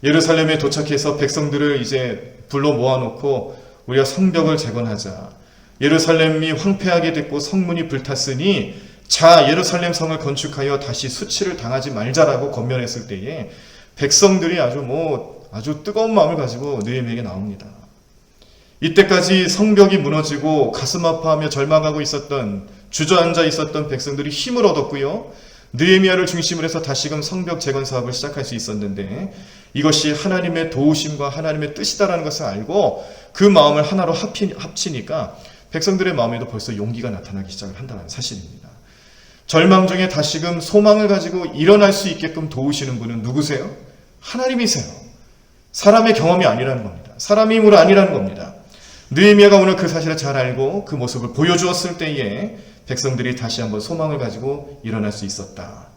예루살렘에 도착해서 백성들을 이제 불러 모아놓고 우리가 성벽을 재건하자. 예루살렘이 황폐하게 됐고 성문이 불탔으니 자, 예루살렘 성을 건축하여 다시 수치를 당하지 말자라고 권면했을 때에 백성들이 아주 뜨거운 마음을 가지고 느헤미야에게 나옵니다. 이때까지 성벽이 무너지고 가슴 아파하며 절망하고 있었던, 주저앉아 있었던 백성들이 힘을 얻었고요. 느헤미야를 중심으로 해서 다시금 성벽 재건 사업을 시작할 수 있었는데 이것이 하나님의 도우심과 하나님의 뜻이다라는 것을 알고 그 마음을 하나로 합치니까 백성들의 마음에도 벌써 용기가 나타나기 시작을 한다는 사실입니다. 절망 중에 다시금 소망을 가지고 일어날 수 있게끔 도우시는 분은 누구세요? 하나님이세요. 사람의 경험이 아니라는 겁니다. 사람의 힘으로 아니라는 겁니다. 느헤미야가 오늘 그 사실을 잘 알고 그 모습을 보여주었을 때에 백성들이 다시 한번 소망을 가지고 일어날 수 있었다.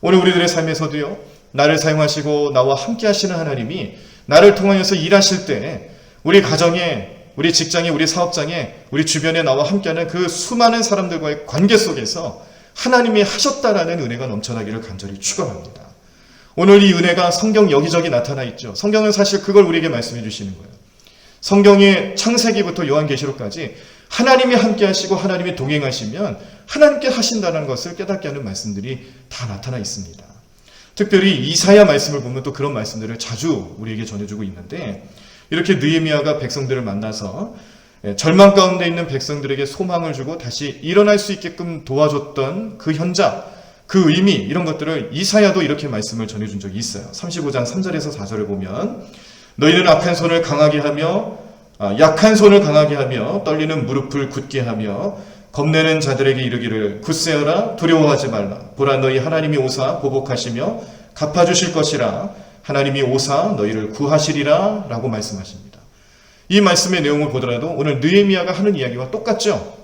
오늘 우리들의 삶에서도요, 나를 사용하시고 나와 함께 하시는 하나님이 나를 통하여서 일하실 때 우리 가정에, 우리 직장에, 우리 사업장에, 우리 주변에 나와 함께하는 그 수많은 사람들과의 관계 속에서 하나님이 하셨다라는 은혜가 넘쳐나기를 간절히 축원합니다. 오늘 이 은혜가 성경 여기저기 나타나 있죠. 성경은 사실 그걸 우리에게 말씀해 주시는 거예요. 성경의 창세기부터 요한계시록까지 하나님이 함께 하시고 하나님이 동행하시면 하나님께 하신다는 것을 깨닫게 하는 말씀들이 다 나타나 있습니다. 특별히 이사야 말씀을 보면 또 그런 말씀들을 자주 우리에게 전해주고 있는데 이렇게 느헤미야가 백성들을 만나서 절망 가운데 있는 백성들에게 소망을 주고 다시 일어날 수 있게끔 도와줬던 그 현장, 그 의미, 이런 것들을 이사야도 이렇게 말씀을 전해준 적이 있어요. 35장 3절에서 4절을 보면 너희는 약한 손을 강하게 하며 떨리는 무릎을 굳게 하며 겁내는 자들에게 이르기를 굳세어라 두려워하지 말라. 보라 너희 하나님이 오사 보복하시며 갚아주실 것이라. 하나님이 오사 너희를 구하시리라 라고 말씀하십니다. 이 말씀의 내용을 보더라도 오늘 느헤미야가 하는 이야기와 똑같죠.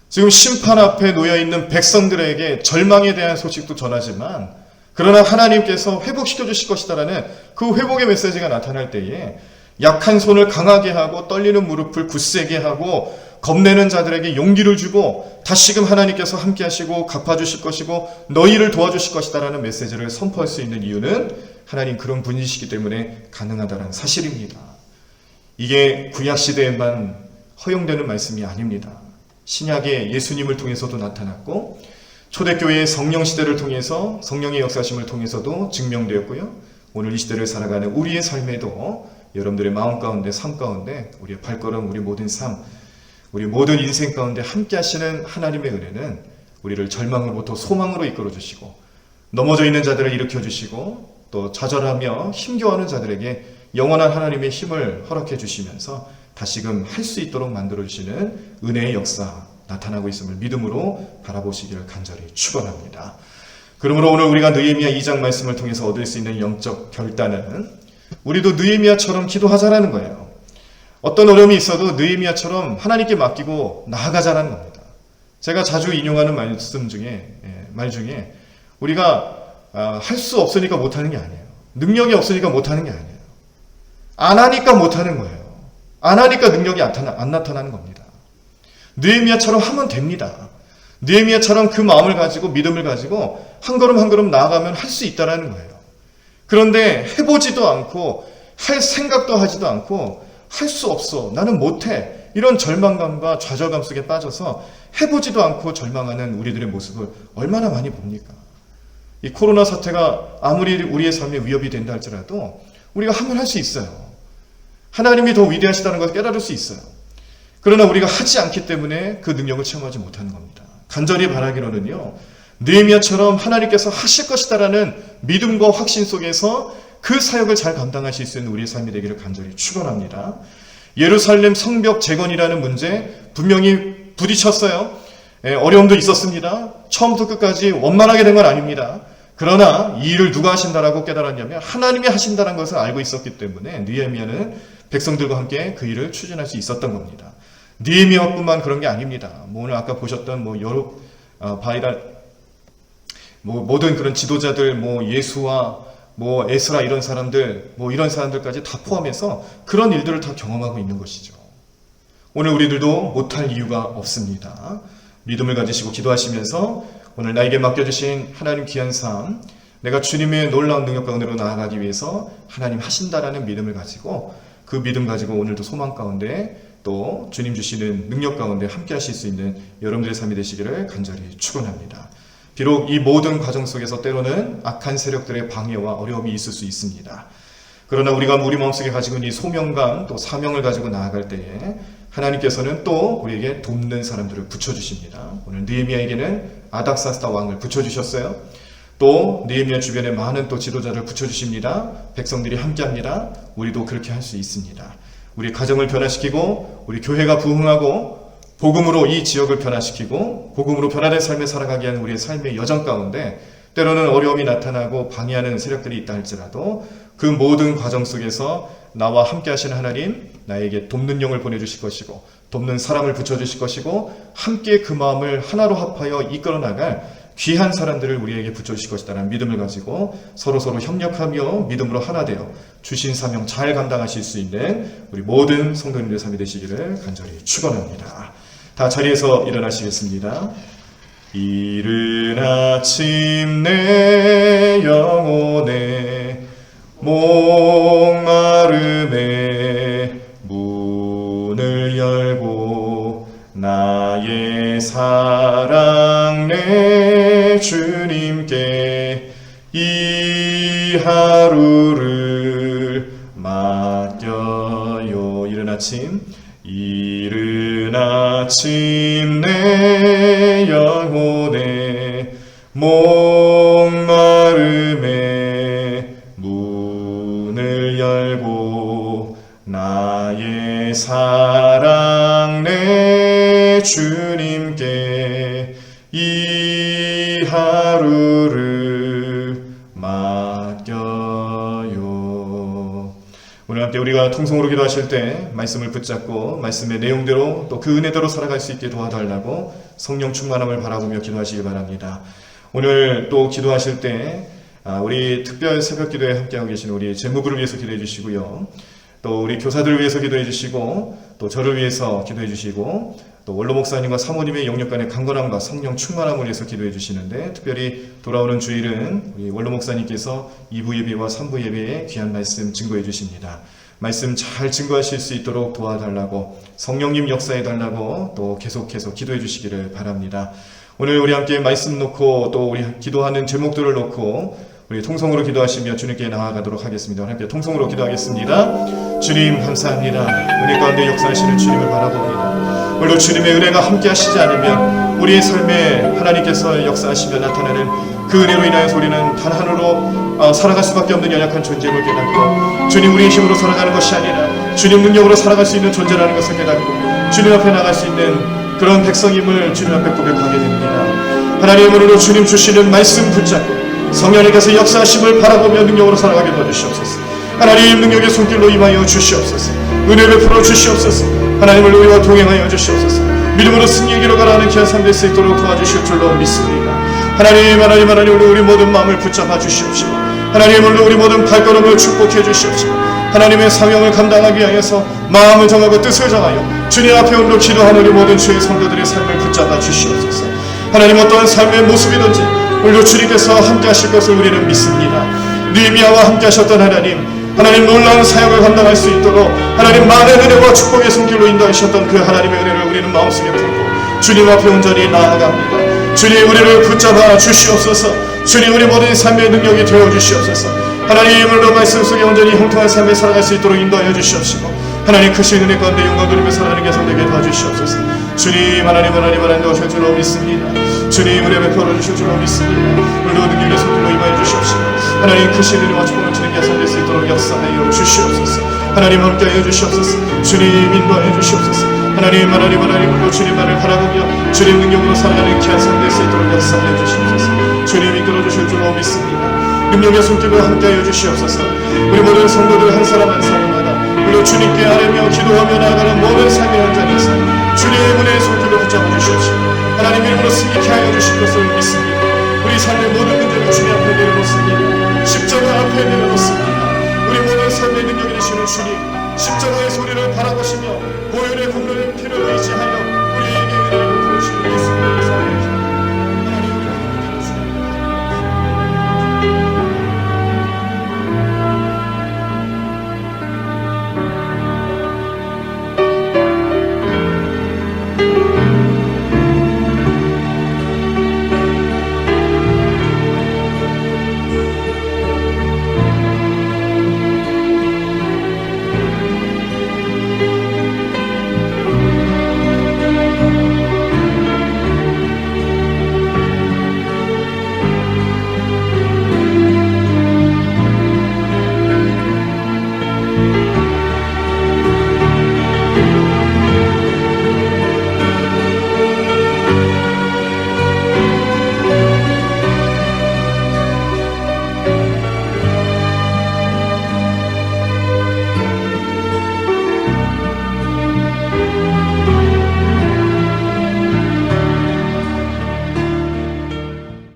지금 심판 앞에 놓여있는 백성들에게 절망에 대한 소식도 전하지만 그러나 하나님께서 회복시켜 주실 것이다라는 그 회복의 메시지가 나타날 때에 약한 손을 강하게 하고 떨리는 무릎을 굳세게 하고 겁내는 자들에게 용기를 주고 다시금 하나님께서 함께 하시고 갚아주실 것이고 너희를 도와주실 것이다라는 메시지를 선포할 수 있는 이유는 하나님 그런 분이시기 때문에 가능하다는 사실입니다. 이게 구약시대에만 허용되는 말씀이 아닙니다. 신약의 예수님을 통해서도 나타났고 초대교회의 성령시대를 통해서 성령의 역사심을 통해서도 증명되었고요. 오늘 이 시대를 살아가는 우리의 삶에도 여러분들의 마음 가운데, 삶 가운데, 우리의 발걸음, 우리 모든 삶, 우리 모든 인생 가운데 함께 하시는 하나님의 은혜는 우리를 절망으로부터 소망으로 이끌어주시고 넘어져 있는 자들을 일으켜주시고 또 좌절하며 힘겨워하는 자들에게 영원한 하나님의 힘을 허락해 주시면서 다시금 할 수 있도록 만들어주시는 은혜의 역사 나타나고 있음을 믿음으로 바라보시기를 간절히 축원합니다. 그러므로 오늘 우리가 느헤미야 2장 말씀을 통해서 얻을 수 있는 영적 결단은 우리도 느헤미야처럼 기도하자라는 거예요. 어떤 어려움이 있어도 느헤미야처럼 하나님께 맡기고 나아가자라는 겁니다. 제가 자주 인용하는 말 중에 우리가 할 수 없으니까 못하는 게 아니에요. 능력이 없으니까 못하는 게 아니에요. 안 하니까 못하는 거예요. 안 하니까 능력이 안 나타나는 겁니다. 느헤미야처럼 하면 됩니다. 느헤미야처럼 그 마음을 가지고 믿음을 가지고 한 걸음 한 걸음 나아가면 할 수 있다라는 거예요. 그런데 해보지도 않고 할 생각도 하지도 않고 할 수 없어, 나는 못해, 이런 절망감과 좌절감 속에 빠져서 해보지도 않고 절망하는 우리들의 모습을 얼마나 많이 봅니까? 이 코로나 사태가 아무리 우리의 삶에 위협이 된다 할지라도 우리가 하면 할 수 있어요. 하나님이 더 위대하시다는 것을 깨달을 수 있어요. 그러나 우리가 하지 않기 때문에 그 능력을 체험하지 못하는 겁니다. 간절히 바라기로는요, 느헤미야처럼 하나님께서 하실 것이다라는 믿음과 확신 속에서 그 사역을 잘 감당하실 수 있는 우리의 삶이 되기를 간절히 축원합니다. 예루살렘 성벽 재건이라는 문제 분명히 부딪혔어요. 어려움도 있었습니다. 처음부터 끝까지 원만하게 된 건 아닙니다. 그러나 이 일을 누가 하신다라고 깨달았냐면 하나님이 하신다는 것을 알고 있었기 때문에 느헤미야는 백성들과 함께 그 일을 추진할 수 있었던 겁니다. 느헤미야뿐만 그런 게 아닙니다. 오늘 아까 보셨던 여러 바이다 모든 그런 지도자들, 예수와 에스라 이런 사람들, 이런 사람들까지 다 포함해서 그런 일들을 다 경험하고 있는 것이죠. 오늘 우리들도 못할 이유가 없습니다. 믿음을 가지시고 기도하시면서 오늘 나에게 맡겨주신 하나님 귀한 삶, 내가 주님의 놀라운 능력 가운데로 나아가기 위해서 하나님 하신다라는 믿음을 가지고 그 믿음 가지고 오늘도 소망 가운데 또 주님 주시는 능력 가운데 함께 하실 수 있는 여러분들의 삶이 되시기를 간절히 축원합니다. 비록 이 모든 과정 속에서 때로는 악한 세력들의 방해와 어려움이 있을 수 있습니다. 그러나 우리가 우리 마음속에 가지고 있는 이 소명감 또 사명을 가지고 나아갈 때에 하나님께서는 또 우리에게 돕는 사람들을 붙여주십니다. 오늘 느헤미야에게는 아닥사스다 왕을 붙여주셨어요. 또 느헤미야 주변에 많은 또 지도자를 붙여주십니다. 백성들이 함께합니다. 우리도 그렇게 할 수 있습니다. 우리 가정을 변화시키고 우리 교회가 부흥하고 복음으로 이 지역을 변화시키고 복음으로 변화된 삶을 살아가게 하는 우리의 삶의 여정 가운데 때로는 어려움이 나타나고 방해하는 세력들이 있다 할지라도 그 모든 과정 속에서 나와 함께 하시는 하나님, 나에게 돕는 영을 보내주실 것이고 돕는 사람을 붙여주실 것이고 함께 그 마음을 하나로 합하여 이끌어 나갈 귀한 사람들을 우리에게 붙여주실 것이다라는 믿음을 가지고 서로서로 협력하며 믿음으로 하나 되어 주신 사명 잘 감당하실 수 있는 우리 모든 성도님들의 삶이 되시기를 간절히 축원합니다. 다 자리에서 일어나시겠습니다. 이른 아침 내 영혼에 목마름에 문을 열고 나의 사랑 내 주님께 이 하루를 맡겨요. 이른 아침 내 영혼에 목마름에 문을 열고 나의 사랑 내 주님께 이 하루를 맡겨요. 오늘 함께 우리가 통성으로 기도하실 때 말씀을 붙잡고 말씀의 내용대로 또 그 은혜대로 살아갈 수 있게 도와달라고 성령 충만함을 바라보며 기도하시기 바랍니다. 오늘 또 기도하실 때 우리 특별 새벽 기도에 함께하고 계시는 우리 재무부를 위해서 기도해 주시고요. 또 우리 교사들을 위해서 기도해 주시고 또 저를 위해서 기도해 주시고 또 원로 목사님과 사모님의 영역 간의 강건함과 성령 충만함을 위해서 기도해 주시는데 특별히 돌아오는 주일은 우리 원로 목사님께서 2부 예배와 3부 예배에 귀한 말씀 증거해 주십니다. 말씀 잘 증거하실 수 있도록 도와달라고 성령님 역사해 달라고 또 계속해서 기도해 주시기를 바랍니다. 오늘 우리 함께 말씀 놓고 또 우리 기도하는 제목들을 놓고 우리 통성으로 기도하시며 주님께 나아가도록 하겠습니다. 함께 통성으로 기도하겠습니다. 주님 감사합니다. 은혜 가운데 역사하시는 주님을 바라봅니다. 오늘도 주님의 은혜가 함께 하시지 않으면 우리의 삶에 하나님께서 역사하시며 나타나는 그 은혜로 인하여서 우리는 단 하나로 살아갈 수밖에 없는 연약한 존재임을 깨닫고 주님 우리의 힘으로 살아가는 것이 아니라 주님 능력으로 살아갈 수 있는 존재라는 것을 깨닫고 주님 앞에 나갈 수 있는 그런 백성임을 주님 앞에 고백하게 됩니다. 하나님 오늘도 주님 주시는 말씀 붙잡고 성령님께서 역사하심을 바라보며 능력으로 살아가게 도와주시옵소서. 하나님 능력의 손길로 임하여 주시옵소서. 은혜 베풀어 주시옵소서. 하나님을 우리와 동행하여 주시옵소서. 믿음으로 승리의 길로 가라는 귀한 삶 될 수 있도록 도와주실 줄로 믿습니다. 하나님 우리 모든 마음을 붙잡아 주시옵시고 하나님 오늘 우리 모든 발걸음을 축복해 주시옵시고 하나님의 사명을 감당하기 위하여서 마음을 정하고 뜻을 정하여 주님 앞에 오늘도 기도하는 우리 모든 주의 성도들의 삶을 붙잡아 주시옵소서. 하나님 어떠한 삶의 모습이든지 오늘도 주님께서 함께 하실 것을 우리는 믿습니다. 느헤미야와 함께 하셨던 하나님 놀라운 사역을 감당할 수 있도록 하나님 많은 은혜와 축복의 손길로 인도하셨던 그 하나님의 은혜를 우리는 마음속에 품고 주님 앞에 온전히 나아갑니다. 주님 우리를 붙잡아 주시옵소서. 주님 우리 모든 삶의 능력이 되어 주시옵소서. 하나님 오늘도 말씀 속에 온전히 형통한 삶을 살아갈 수 있도록 인도하여 주시옵시고 하나님 크신 은혜 가운데 영광 돌리며 살아가는 개성되게 도와주시옵소서. 주님 하나님 하나님 오실 줄로 믿습니다. 주님 은혜 베풀어 주실 줄로 믿습니다. 오늘도 능력의 손길로 임하여 주시옵시고 하나님 크신 은혜와 축복을 주는 개성될 수 있도록 역사하여 주시옵소서. 하나님 함께하여 주시옵소서. 주님 인도하여 주시옵소서. 하나님 오늘도 주님 말을 바라보며 주님 능력으로 살아가는 귀한 삶 될 수 있도록 역사하여 주시옵소서. 주님 이끌어 주실 줄로 믿습니다. 능력의 손길로 함께하여 주시옵소서. 우리 모든 성도들 한 사람 한 사람마다 우리 주님께 아뢰며 기도하며 나아가는 모든 삶의 현장에서 주님의 은혜의 손길로 붙잡아 주시옵시고 하나님 이름으로 승리케 하여 주실 것을 믿습니다. 우리 삶의 모든 문제를 주님 앞에 내려놓습니다. 십자가 앞에 내려놓습니다. 우리 모든 삶의 능력이 되시는 주님 십자가의 소리를 바라보시며 보혈의 공로의 피를 의지하여